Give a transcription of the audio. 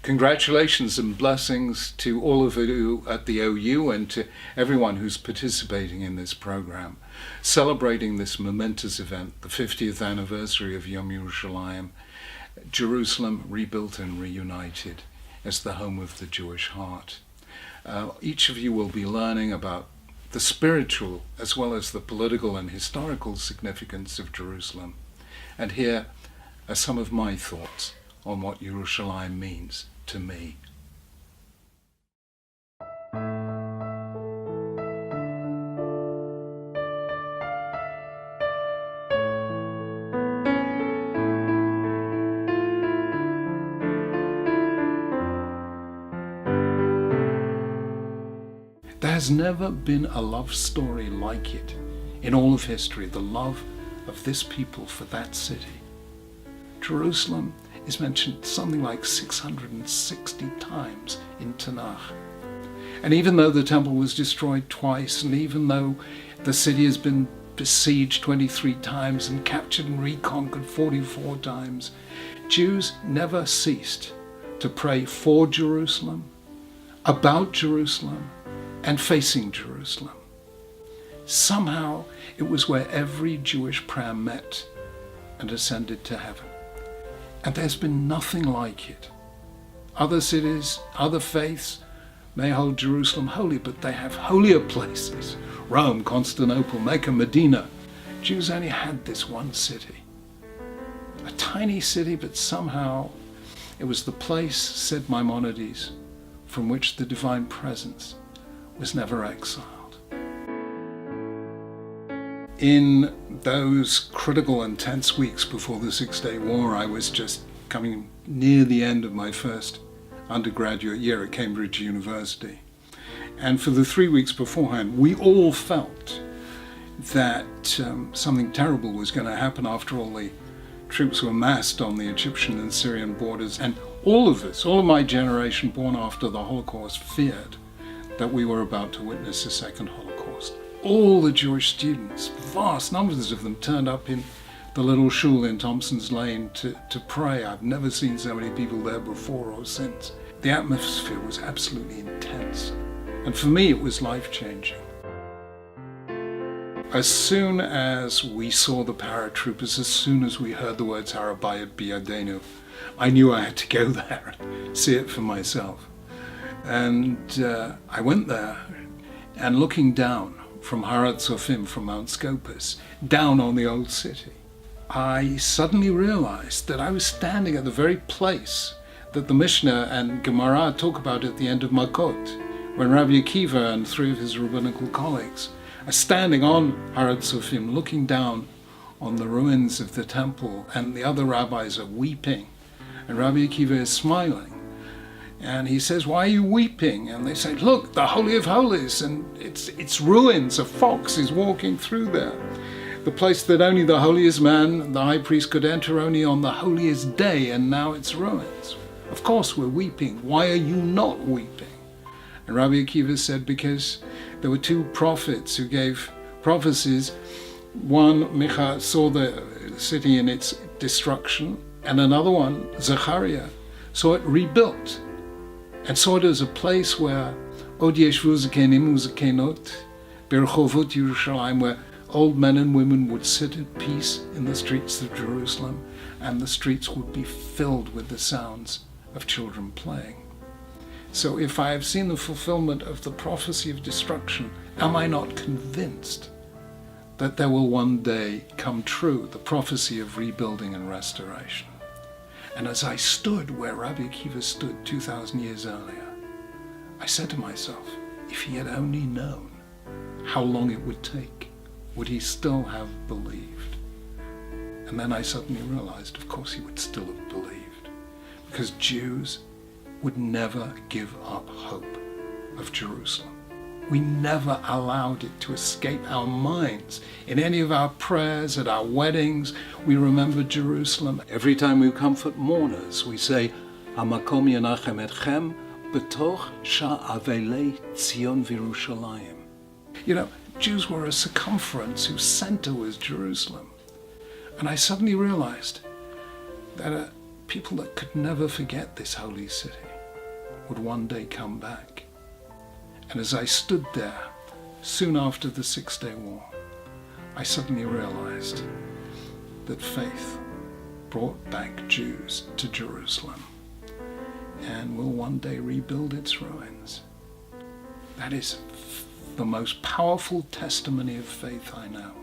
Congratulations and blessings to all of you at the OU and to everyone who's participating in this program, celebrating this momentous event, the 50th anniversary of Yom Yerushalayim, Jerusalem rebuilt and reunited as the home of the Jewish heart. Each of you will be learning about the spiritual as well as the political and historical significance of Jerusalem. And here are some of my thoughts on what Yerushalayim means to me. There has never been a love story like it in all of history, the love of this people for that city. Jerusalem is mentioned something like 660 times in Tanakh. And even though the temple was destroyed twice, and even though the city has been besieged 23 times and captured and reconquered 44 times, Jews never ceased to pray for Jerusalem, about Jerusalem, and facing Jerusalem. Somehow it was where every Jewish prayer met and ascended to heaven. And there's been nothing like it. Other cities, other faiths may hold Jerusalem holy, but they have holier places. Rome, Constantinople, Mecca, Medina. Jews only had this one city. A tiny city, but somehow it was the place, said Maimonides, from which the divine presence was never exiled. In those critical and tense weeks before the Six-Day War, I was just coming near the end of my first undergraduate year at Cambridge University. And for the 3 weeks beforehand, we all felt that something terrible was going to happen after all the troops were massed on the Egyptian and Syrian borders. And all of us, all of my generation born after the Holocaust, feared that we were about to witness a second Holocaust. All the Jewish students, vast numbers of them, turned up in the little shul in Thompson's Lane to pray. I've never seen so many people there before or since. The atmosphere was absolutely intense. And for me, it was life-changing. As soon as we saw the paratroopers, as soon as we heard the words Rabbi Biyadenu, I knew I had to go there and see it for myself. And I went there, and looking down from Har HaTzofim, from Mount Scopus, down on the old city, I suddenly realized that I was standing at the very place that the Mishnah and Gemara talk about at the end of Makot, when Rabbi Akiva and 3 of his rabbinical colleagues are standing on Har HaTzofim, looking down on the ruins of the temple, and the other rabbis are weeping, and Rabbi Akiva is smiling. And he says, "Why are you weeping?" And they say, "Look, the Holy of Holies, and it's ruins. A fox is walking through there. The place that only the holiest man, the high priest, could enter only on the holiest day, and now it's ruins. Of course we're weeping. Why are you not weeping?" And Rabbi Akiva said, because there were 2 prophets who gave prophecies. One, Micha, saw the city in its destruction, and another one, Zechariah, saw it rebuilt, and saw it as a place where Od Yeshvu Zakenim Uzakenot Berchovot Yerushalayim, where old men and women would sit at peace in the streets of Jerusalem, and the streets would be filled with the sounds of children playing. So if I have seen the fulfillment of the prophecy of destruction, am I not convinced that there will one day come true the prophecy of rebuilding and restoration? And as I stood where Rabbi Akiva stood 2,000 years earlier, I said to myself, if he had only known how long it would take, would he still have believed? And then I suddenly realized, of course he would still have believed, because Jews would never give up hope of Jerusalem. We never allowed it to escape our minds. In any of our prayers, at our weddings, we remember Jerusalem. Every time we comfort mourners, we say, Hamakom Yanachem Etchem B'toch Sha'avelei Tzion V'Yerushalayim. You know, Jews were a circumference whose center was Jerusalem. And I suddenly realized that people that could never forget this holy city. would one day come back. And as I stood there, soon after the Six-Day War, I suddenly realized that faith brought back Jews to Jerusalem and will one day rebuild its ruins. That is the most powerful testimony of faith I know.